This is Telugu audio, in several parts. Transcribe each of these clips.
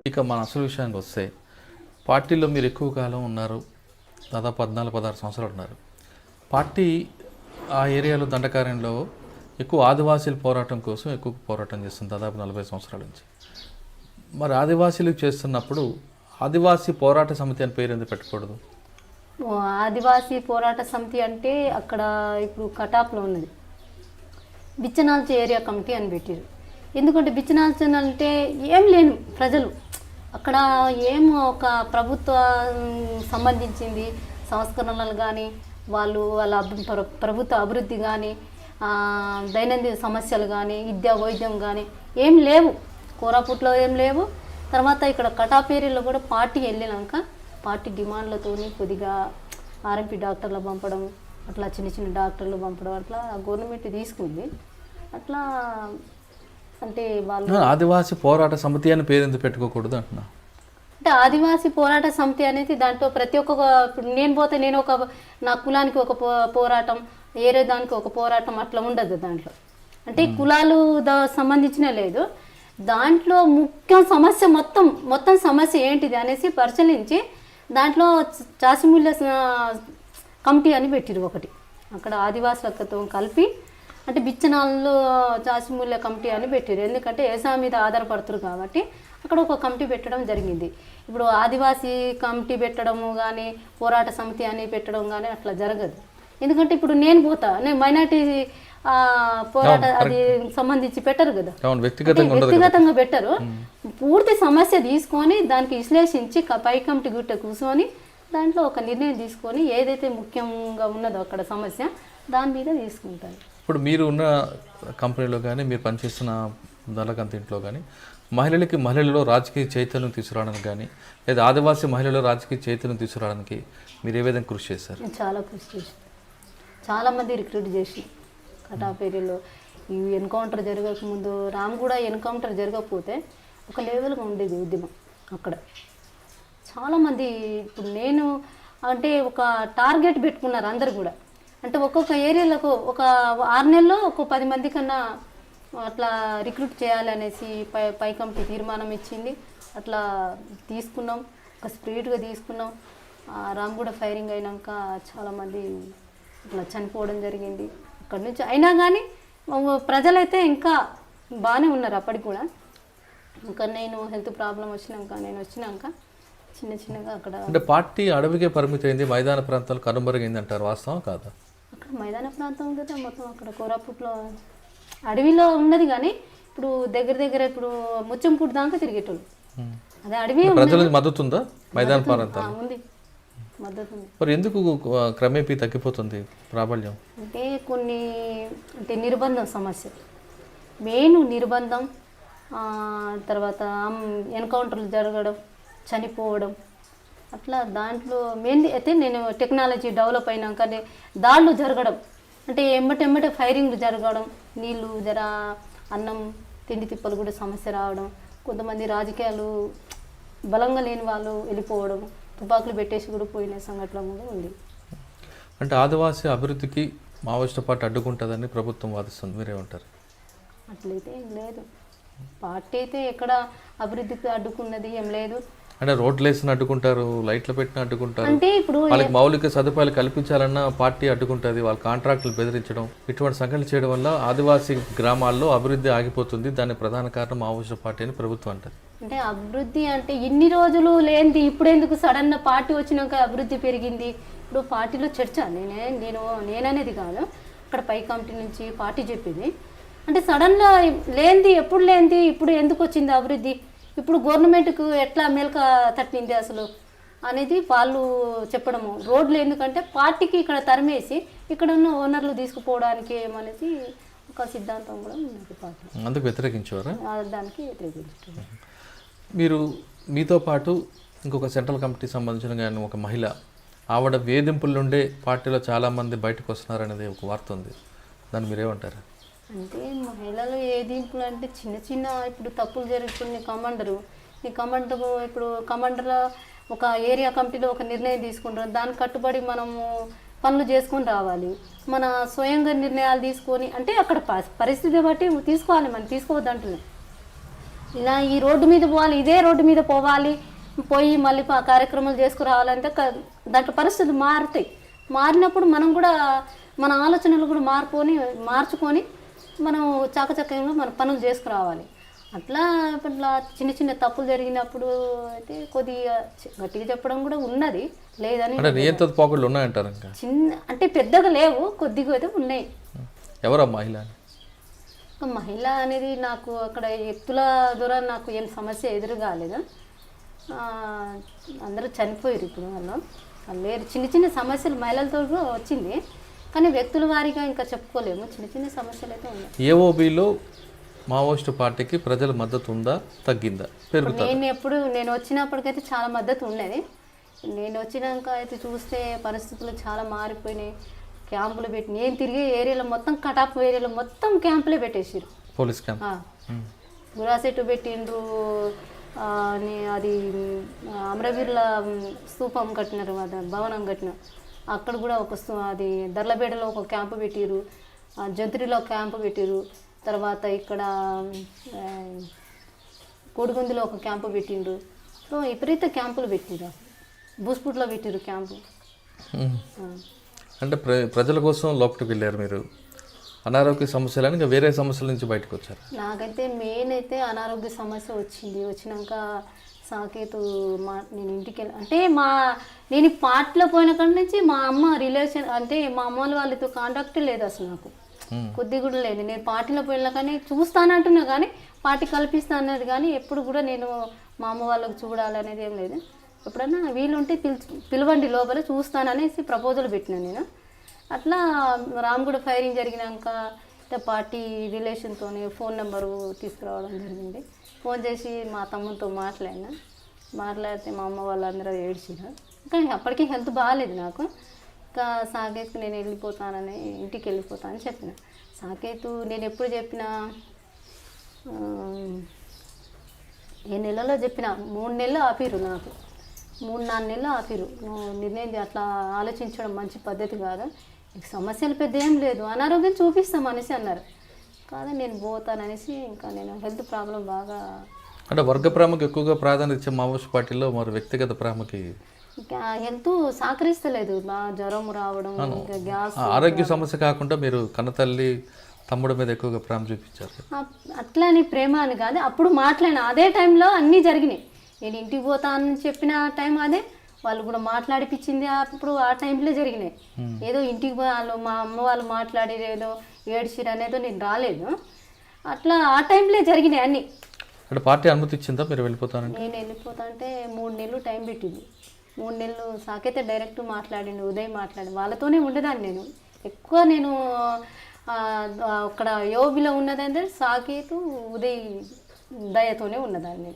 ఇక మన అసలు విషయానికి వస్తే పార్టీలో మీరు ఎక్కువ కాలం ఉన్నారు, దాదాపు 14-16 సంవత్సరాలు ఉన్నారు. పార్టీ ఆ ఏరియాలో దండకార్యంలో ఎక్కువ ఆదివాసీల పోరాటం కోసం ఎక్కువ పోరాటం చేస్తుంది దాదాపు 40 సంవత్సరాల నుంచి. మరి ఆదివాసీలకు చేస్తున్నప్పుడు ఆదివాసీ పోరాట సమితి అని పేరు ఎందుకు పెట్టకూడదు? ఆదివాసీ పోరాట సమితి అంటే అక్కడ ఇప్పుడు కటాప్లో ఉన్నది బిచ్చనాల్చి ఏరియా కమిటీ అని పెట్టారు. ఎందుకంటే బిచ్చనాల్చి అంటే ఏం లేని ప్రజలు అక్కడ ఏం ఒక ప్రభుత్వం సంబంధించింది సంస్కరణలు కానీ వాళ్ళ ప్రభుత్వ అభివృద్ధి కానీ దైనందిన సమస్యలు కానీ విద్యా వైద్యం కానీ ఏం లేవు, కోరాపుట్లో ఏం లేవు. తర్వాత ఇక్కడ కటాప్ ఏరియాలో కూడా పార్టీ వెళ్ళినాక పార్టీ డిమాండ్లతోని కొద్దిగా ఆర్ఎంపీ డాక్టర్లు పంపడం, అట్లా చిన్న చిన్న డాక్టర్లు పంపడం, అట్లా గవర్నమెంట్ తీసుకుంది. అట్లా అంటే వాళ్ళు ఆదివాసీ పోరాట సమితి అని పేరు ఎందుకు పెట్టుకోకూడదు అంటున్నా. అంటే ఆదివాసీ పోరాట సమితి అనేది దాంట్లో ప్రతి ఒక్క ఇప్పుడు నేను పోతే నేను ఒక నా కులానికి ఒక పోరాటం, ఏరే దానికి ఒక పోరాటం అట్లా ఉండదు దాంట్లో. అంటే కులాలు సంబంధించిన లేదు, దాంట్లో ముఖ్య సమస్య మొత్తం సమస్య ఏంటిది అనేసి పరిశీలించి దాంట్లో చాసిమూల్య కమిటీ అని పెట్టిరు ఒకటి. అక్కడ ఆదివాసులతో కలిపి అంటే బిచ్చనాళ్ళు చాసిమూల్య కమిటీ అని పెట్టారు. ఎందుకంటే వ్యవసాయం మీద ఆధారపడుతున్నారు కాబట్టి అక్కడ ఒక కమిటీ పెట్టడం జరిగింది. ఇప్పుడు ఆదివాసీ కమిటీ పెట్టడము కానీ పోరాట సమితి అని పెట్టడం కానీ అట్లా జరగదు. ఎందుకంటే ఇప్పుడు నేను మైనార్టీ పోరాట అది సంబంధించి పెట్టరు కదా, వ్యక్తిగతంగా పెట్టరు. పూర్తి సమస్య తీసుకొని దానికి విశ్లేషించి పై కమిటీ గుట్ట కూర్చొని దాంట్లో ఒక నిర్ణయం తీసుకొని ఏదైతే ముఖ్యంగా ఉన్నదో అక్కడ సమస్య దాని మీద తీసుకుంటారు. ఇప్పుడు మీరు ఉన్న కంపెనీలో కానీ మీరు పనిచేస్తున్న దళకంత ఇంట్లో కానీ మహిళలలో రాజకీయ చైతన్యం తీసుకురావడానికి కానీ లేదా ఆదివాసీ మహిళల్లో రాజకీయ చైతన్యం తీసుకురావడానికి మీరు ఏ విధంగా కృషి చేశారు? చాలా కృషి చేశాను. చాలామంది రిక్రూట్ చేసి కటాప్ ఏరియాలో ఈ ఎన్కౌంటర్ జరగకముందు రామగూడ ఎన్కౌంటర్ జరగకపోతే ఒక లెవెల్గా ఉండేది ఉద్యమం అక్కడ. చాలామంది ఇప్పుడు నేను అంటే ఒక టార్గెట్ పెట్టుకున్నారు అందరు కూడా. అంటే ఒక్కొక్క ఏరియాలకు ఒక 6 నెలల్లో ఒక 10 మంది కన్నా అట్లా రిక్రూట్ చేయాలనేసి పై కమిటీ తీర్మానం ఇచ్చింది. అట్లా తీసుకున్నాం, ఒక స్పీడ్గా తీసుకున్నాం. రామగూడ ఫైరింగ్ అయినాక చాలామంది ఇట్లా చనిపోవడం జరిగింది అక్కడి నుంచి. అయినా కానీ ప్రజలైతే ఇంకా బాగానే ఉన్నారు అప్పటికి కూడా. ఇంకా నేను హెల్త్ ప్రాబ్లం వచ్చినాక చిన్నగా అక్కడ అంటే పార్టీ అడవికే పరిమితి అయింది, మైదాన ప్రాంతాలు కనుమరుగైంది అంటారు, వాస్తవం కాదా? అక్కడ మైదాన ప్రాంతం కదా మొత్తం. అక్కడ కోరాపుట్లో అడవిలో ఉన్నది కానీ ఇప్పుడు దగ్గర ఇప్పుడు ముచ్చంపూడి దాకా తిరిగేటోళ్ళు. అదే అడవి ప్రజలకు మద్దతు ఉందా మైదాన ప్రాంతాలు? ఉంది, మద్దతు ఉంది. మరి ఎందుకు క్రమేపీ తగ్గిపోతుంది ప్రాబల్యం? అంటే కొన్ని అంటే నిర్బంధం సమస్య, మెయిన్ నిర్బంధం. తర్వాత ఎన్కౌంటర్లు జరగడం, చనిపోవడం, అట్లా దాంట్లో మెయిన్ అయితే నేను టెక్నాలజీ డెవలప్ అయినాక దాడులు జరగడం, అంటే ఎమ్మటెమ్మటే ఫైరింగ్లు జరగడం, నీళ్ళు అన్నం తిండి తిప్పలు కూడా సమస్య రావడం, కొంతమంది రాజకీయాలు బలంగా లేని వాళ్ళు వెళ్ళిపోవడం, తుపాకులు పెట్టేసి కూడా పోయిన సంఘటన కూడా ఉంది. అంటే ఆదివాసీ అభివృద్ధికి మావోయిస్టు పార్టీ అడ్డుకుంటుందని ప్రభుత్వం వాదిస్తుంది, మీరేమంటారు? అట్లయితే ఏం లేదు, పార్టీ అయితే ఎక్కడ అభివృద్ధికి అడ్డుకున్నది ఏం లేదు. అంటే రోడ్లు వేసిన అడ్డుకుంటారు, లైట్లు పెట్టిన అడ్డుకుంటారు, అంటే ఇప్పుడు వాళ్ళకి మౌలిక సదుపాయాలు కల్పించాలన్న పార్టీ అడ్డుకుంటుంది, వాళ్ళ కాంట్రాక్టులు బెదిరించడం, ఇటువంటి సంఘటనలు చేయడం వల్ల ఆదివాసీ గ్రామాల్లో అభివృద్ధి ఆగిపోతుంది. దాని ప్రధాన కారణం మావోయిస్టు పార్టీ అని ప్రభుత్వం అంటారు. అంటే అభివృద్ధి అంటే ఇన్ని రోజులు లేనిది ఇప్పుడు ఎందుకు సడన్ పార్టీ వచ్చినాక అభివృద్ధి పెరిగింది? ఇప్పుడు పార్టీలో చర్చ నేననేది కాదు, అక్కడ పై కమిటీ నుంచి పార్టీ చెప్పింది. అంటే సడన్గా లేనిది ఎప్పుడు లేనిది ఇప్పుడు ఎందుకు వచ్చింది అభివృద్ధి? ఇప్పుడు గవర్నమెంట్కు ఎట్లా మేల్క తట్టింది అసలు అనేది వాళ్ళు చెప్పడము. రోడ్లు ఎందుకంటే పార్టీకి ఇక్కడ తరిమేసి ఇక్కడ ఉన్న ఓనర్లు తీసుకుపోవడానికి ఏమనేది ఒక సిద్ధాంతం కూడా ఉన్నది పార్టీ. అందుకు వ్యతిరేకించేవారా? దానికి వ్యతిరేకించారు. మీరు మీతో పాటు ఇంకొక సెంట్రల్ కమిటీ సంబంధించిన కానీ ఒక మహిళ, ఆవిడ వేధింపుల నుండే పార్టీలో చాలామంది బయటకు వస్తున్నారనేది ఒక వార్త ఉంది, దాన్ని మీరేమంటారు? అంటే మహిళలు ఏదింపులు అంటే చిన్న ఇప్పుడు తప్పులు జరుగుతుంది. ఈ కమాండర్ ఇప్పుడు కమాండర్ ఒక ఏరియా కమిటీలో ఒక నిర్ణయం తీసుకుంటారు, దానికి కట్టుబడి మనము పనులు చేసుకొని రావాలి. మన స్వయంగా నిర్ణయాలు తీసుకొని అంటే అక్కడ పరిస్థితి బట్టి తీసుకోవాలి, మనం తీసుకోవద్దంటున్నాం. ఇలా ఈ రోడ్డు మీద పోవాలి, ఇదే రోడ్డు మీద పోవాలి, పోయి మళ్ళీ కార్యక్రమాలు చేసుకురావాలంటే దాంట్లో పరిస్థితులు మారుతాయి. మారినప్పుడు మనం కూడా మన ఆలోచనలు కూడా మార్చుకొని మనం చాకచక్యంలో మన పనులు చేసుకురావాలి. అట్లా చిన్న చిన్న తప్పులు జరిగినప్పుడు అయితే కొద్దిగా గట్టిగా చెప్పడం కూడా ఉన్నది, లేదని పోకళ్ళు ఉన్నాయంటారు. చిన్న అంటే పెద్దగా లేవు, కొద్దిగా అయితే ఉన్నాయి. ఎవరా మహిళ? మహిళ అనేది నాకు అక్కడ ఎత్తుల ద్వారా నాకు ఏం సమస్య ఎదురు కాలేదు. అందరూ చనిపోయారు ఇప్పుడు వాళ్ళు లేరు. చిన్న చిన్న సమస్యలు మహిళలతో కూడా వచ్చింది, కానీ వ్యక్తుల వారీగా ఇంకా చెప్పుకోలేము. చిన్న చిన్న సమస్యలు అయితే ఉన్నాయి. ఏఓబిలో మావోయిస్టు పార్టీకి ప్రజల మద్దతు ఉందా, తగ్గిందా, పెరుగుతుందా? నేను వచ్చినప్పటికైతే చాలా మద్దతు ఉండేది. నేను వచ్చినాక అయితే చూస్తే పరిస్థితులు చాలా మారిపోయినాయి. క్యాంపులు పెట్టి నేను తిరిగే ఏరియాలో మొత్తం కటాప్ ఏరియాలో మొత్తం క్యాంపులే పెట్టేసారు. పోలీస్ క్యాంప్ గురాసెట్టు పెట్టిండ్రు, అది అమరవీరుల స్తూపం కట్టినారు, భవనం కట్టినారు. అక్కడ కూడా అది దర్లబేడలో ఒక క్యాంపు పెట్టిరు, జంతురిలో ఒక క్యాంపు పెట్టిరు. తర్వాత ఇక్కడ కోడిగుందులో ఒక క్యాంపు పెట్టిండ్రు. సో విపరీత క్యాంపులు పెట్టిరు. బూస్పూట్లో పెట్టిరు క్యాంపు. అంటే ప్రజల కోసం లోపలికి వెళ్ళారు మీరు. అనారోగ్య సమస్యలు ఇంకా వేరే సమస్యల నుంచి బయటకు వచ్చారు? నాకైతే మెయిన్ అయితే అనారోగ్య సమస్య వచ్చినాక సాకేతు నేను ఇంటికి అంటే నేను పార్టీలో పోయిన కాడి నుంచి మా అమ్మ రిలేషన్ అంటే మా అమ్మ వాళ్ళతో కాంటాక్ట్ లేదు అసలు నాకు, కొద్ది కూడా లేదు. నేను పార్టీలో పోయినా కానీ చూస్తానంటున్నా కానీ పార్టీ కల్పిస్తా అన్నది కానీ ఎప్పుడు కూడా నేను మా అమ్మ వాళ్ళకి చూడాలనేది ఏం లేదు. ఎప్పుడన్నా వీలుంటే పిలవండి లోపల చూస్తాననేసి ప్రపోజల్ పెట్టినా నేను. అట్లా రామగూడ ఫైరింగ్ జరిగినాక పార్టీ రిలేషన్తో ఫోన్ నెంబరు తీసుకురావడం జరిగింది. ఫోన్ చేసి మా తమ్ముడితో మాట్లాడితే మా అమ్మ వాళ్ళందరూ ఏడ్చినారు. కానీ అప్పటికీ హెల్త్ బాగాలేదు నాకు. ఇంకా సాకేత్కి నేను ఇంటికి వెళ్ళిపోతానని చెప్పిన. సాకేతు నేను ఎప్పుడు చెప్పినా ఏ నెలలో చెప్పిన 3 నెలలు ఆపిరు నాకు, 3-4 నెలలు ఆపిరు. నువ్వు నిర్ణయం అట్లా ఆలోచించడం మంచి పద్ధతి కాదు, నీకు సమస్యలు పెద్ద ఏం లేదు, అనారోగ్యం చూపిస్తాం అనేసి అన్నారు. కాదు నేను పోతాననేసి ఇంకా నేను హెల్త్ ప్రాబ్లం బాగా అంటే వర్గ ప్రేమకు ఎక్కువగా ప్రాధాన్యత ఇచ్చే మావోయిస్ట్ పార్టీలో మరి వ్యక్తిగత ప్రేమకి హెల్త్ సహకరిస్తలేదు. జ్వరం రావడం, గ్యాస్, ఆరోగ్య సమస్య కాకుండా మీరు కన్నతల్లి తమ్ముడు మీద ఎక్కువగా ప్రేమ చూపించారు. అట్లా అని ప్రేమ అని కాదు, అప్పుడు మాట్లాడిన అదే టైంలో అన్నీ జరిగినాయి. నేను ఇంటికి పోతానని చెప్పిన టైం అదే, వాళ్ళు కూడా మాట్లాడిపించింది అప్పుడు ఆ టైంలో జరిగినాయి. ఏదో ఇంటికి వాళ్ళు మా అమ్మ వాళ్ళు మాట్లాడేది ఏదో ఏడ్చిరు అనేదో నేను రాలేదు. అట్లా ఆ టైంలో జరిగినాయి అన్నీ. అంటే పార్టీ అనుమతి ఇచ్చిందా మీరు వెళ్ళిపోతానంటే? నేను వెళ్ళిపోతా అంటే 3 నెలలు టైం పెట్టింది. 3 నెలలు సాకైతే డైరెక్ట్ మాట్లాడిండు, ఉదయం మాట్లాడి వాళ్ళతోనే ఉండేదాన్ని. నేను ఎక్కువ నేను అక్కడ యోబిలో ఉన్నదంటే సాకేతు ఉదయ్ దయతోనే ఉన్నదాన్ని,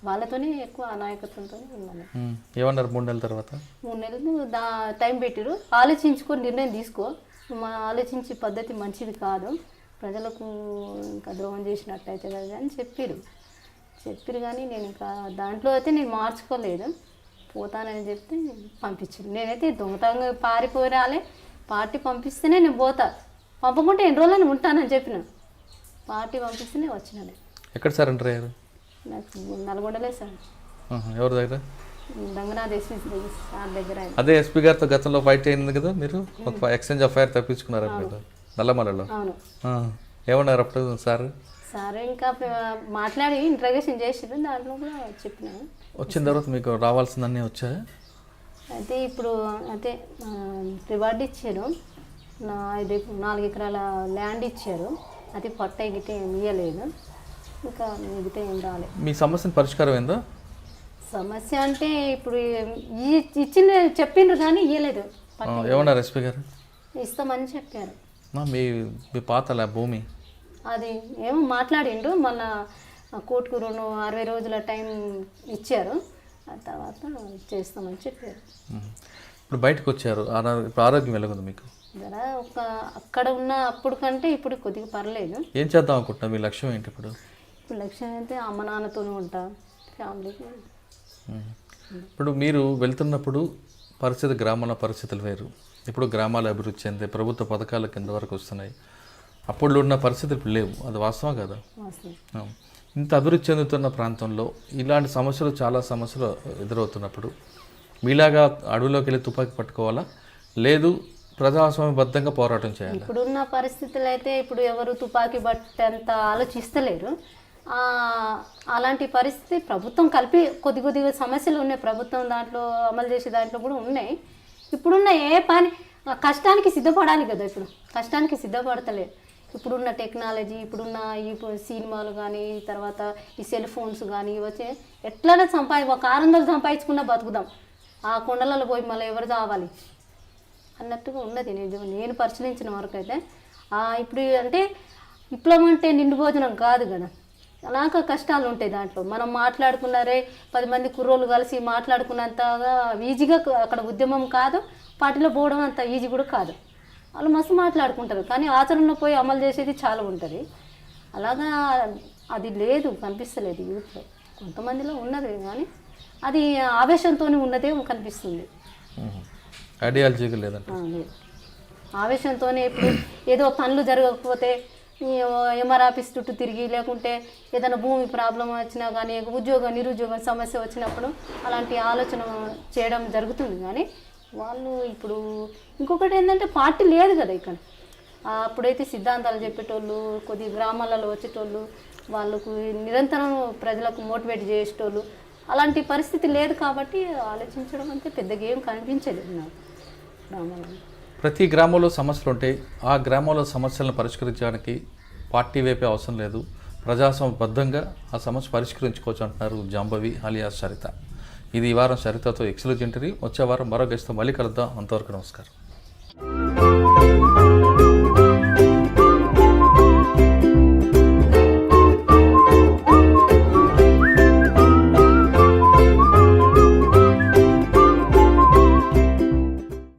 వాళ్ళతోనే ఎక్కువ నాయకత్వంతో ఉన్నాను. ఏమన్నారు 3 నెలల తర్వాత? 3 నెలలు టైం పెట్టిరు, ఆలోచించుకొని నిర్ణయం తీసుకో, ఆలోచించే పద్ధతి మంచిది కాదు, ప్రజలకు ఇంకా ద్రోహం చేసినట్టయితే కదా అని చెప్పిరు కానీ నేను ఇంకా దాంట్లో అయితే నేను మార్చుకోలేదు. పోతానని చెప్తే పంపించారు. నేనైతే దొంగతనంగా పారిపోయి రాలే, పార్టీ పంపిస్తేనే నేను పోతా, పంపకుంటే ఎన్ని రోజులని ఉంటానని చెప్పిన. పార్టీ పంపిస్తేనే వచ్చినాను. ఎక్కడ సార్ ఎంటర్ అయ్యారు? నాకు నల్గొండలే సార్. ఎవరి దగ్గర? రంగనాథ్ ఎస్పీ సార్ దగ్గర. అదే ఎస్పీ గారితో గతంలో ఫైట్ అయింది కదా మీరు, ఒక ఎక్స్చేంజ్ ఆఫ్ ఫైర్ తప్పించుకున్నారు మీరు నల్లమలలో. అవును. ఏమన్నారు అప్పుడు సార్? ఇంకా మాట్లాడి ఇంట్రగేషన్ చేసారు, దాంట్లో కూడా చెప్పిన. వచ్చిన తర్వాత మీకు రావాల్సిందన్నీ వచ్చాయా? అయితే ఇప్పుడు అయితే రివార్డు ఇచ్చారు, 4 ఎకరాల ల్యాండ్ ఇచ్చారు, అది పట్ట గిట్ట ఏమి ఇవ్వలేదు, ఇంకా మిగతా ఏం రాలేదు. మీ సమస్యను పరిష్కారం ఏందో? సమస్య అంటే ఇప్పుడు ఇచ్చిన చెప్పిండ్రు కానీ ఇవ్వలేదు. ఏమన్నారు ఎస్పీ గారు? ఇస్తామని చెప్పారు. మీ పాత భూమి అది ఏమో మాట్లాడిండ్రు, మన కోర్టుకు 60 రోజుల టైం ఇచ్చారు, ఆ తర్వాత చేస్తామని చెప్పారు. ఇప్పుడు బయటకు వచ్చారు, ఇప్పుడు ఆరోగ్యం ఎలాగుంది మీకు? జరా అక్కడ ఉన్న అప్పుడు కంటే ఇప్పుడు కొద్దిగా పర్లేదు. ఏం చేద్దాం అనుకుంటున్నా, మీ లక్ష్యం ఏంటి ఇప్పుడు? ఇప్పుడు లక్ష్యం అయితే అమ్మ నాన్నతోనే ఉంటా, ఫ్యామిలీకి. ఇప్పుడు మీరు వెళ్తున్నప్పుడు పరిస్థితి, గ్రామాల పరిస్థితులు వేరు, ఇప్పుడు గ్రామాల అభివృద్ధి చెందే ప్రభుత్వ పథకాలు కింద వరకు వస్తున్నాయి. అప్పుడు ఉన్న పరిస్థితులు ఇప్పుడు లేవు, అది వాస్తవం కదా? ఇంత అభివృద్ధి చెందుతున్న ప్రాంతంలో ఇలాంటి సమస్యలు చాలా సమస్యలు ఎదురవుతున్నప్పుడు మీలాగా అడవిలోకి వెళ్ళి తుపాకీ పట్టుకోవాలా, లేదు ప్రజాస్వామ్యబద్ధంగా పోరాటం చేయాలి? ఇప్పుడున్న పరిస్థితులు అయితే ఇప్పుడు ఎవరు తుపాకీ బట్టంత ఆలోచిస్తలేరు. అలాంటి పరిస్థితి ప్రభుత్వం కలిపి కొద్దిగా సమస్యలు ఉన్నాయి, ప్రభుత్వం దాంట్లో అమలు చేసే దాంట్లో కూడా ఉన్నాయి. ఇప్పుడున్న ఏ పని కష్టానికి సిద్ధపడాలి కదా, ఇప్పుడు కష్టానికి సిద్ధపడతలేదు. ఇప్పుడున్న టెక్నాలజీ, ఇప్పుడున్న ఈ సినిమాలు కానీ, తర్వాత ఈ సెల్ ఫోన్స్ కానీ వచ్చే ఎట్లనే ఒక 600 సంపాదించుకున్నా బతుకుదాం, ఆ కొండలలో పోయి మళ్ళీ ఎవరు కావాలి అన్నట్టుగా ఉన్నది. నేను పరిశీలించిన వరకు అయితే ఇప్పుడు అంటే విప్లవం అంటే నిండు భోజనం కాదు కదా, అలాగ కష్టాలు ఉంటాయి దాంట్లో. మనం మాట్లాడుకున్నారే 10 మంది కుర్రోళ్ళు కలిసి మాట్లాడుకున్నంతగా ఈజీగా అక్కడ ఉద్యమం కాదు, పార్టీలో పోవడం అంత ఈజీ కూడా కాదు. వాళ్ళు మస్తు మాట్లాడుకుంటారు, కానీ ఆచరణలో పోయి అమలు చేసేది చాలా ఉంటుంది. అలాగా అది లేదు, కనిపిస్తలేదు యూత్లో. కొంతమందిలో ఉన్నది కానీ అది ఆవేశంతో ఉన్నదే కనిపిస్తుంది, ఐడియాలజీగా లేదంటే లేదు. ఆవేశంతోనే ఇప్పుడు ఏదో పనులు జరగకపోతే ఎంఆర్ ఆఫీస్ చుట్టూ తిరిగి, లేకుంటే ఏదైనా భూమి ప్రాబ్లం వచ్చినా కానీ, నిరుద్యోగం సమస్య వచ్చినప్పుడు అలాంటి ఆలోచన చేయడం జరుగుతుంది. కానీ వాళ్ళు ఇప్పుడు ఇంకొకటి ఏంటంటే పార్టీ లేదు కదా ఇక్కడ. అప్పుడైతే సిద్ధాంతాలు చెప్పేటోళ్ళు, కొద్ది గ్రామాలలో వచ్చేటోళ్ళు, వాళ్ళకు నిరంతరం ప్రజలకు మోటివేట్ చేసేటోళ్ళు, అలాంటి పరిస్థితి లేదు. కాబట్టి ఆలోచించడం అంటే పెద్దగా ఏం కనిపించలేదు నాకు గ్రామాలలో. ప్రతి గ్రామంలో సమస్యలు ఉంటాయి, ఆ గ్రామంలో సమస్యలను పరిష్కరించడానికి పార్టీ వైపే అవసరం లేదు, ప్రజాస్వామ్యబద్ధంగా ఆ సమస్య పరిష్కరించుకోవచ్చు అంటున్నారు జాంబవి అలియాస్ సరిత. ఇది ఈ వారం సరితతో ఎక్స్క్లూజివ్ ఇంటర్వ్యూ. వచ్చే వారం మరో గెస్ట్తో మళ్ళీ కలుద్దాం. అంతవరకు నమస్కారం.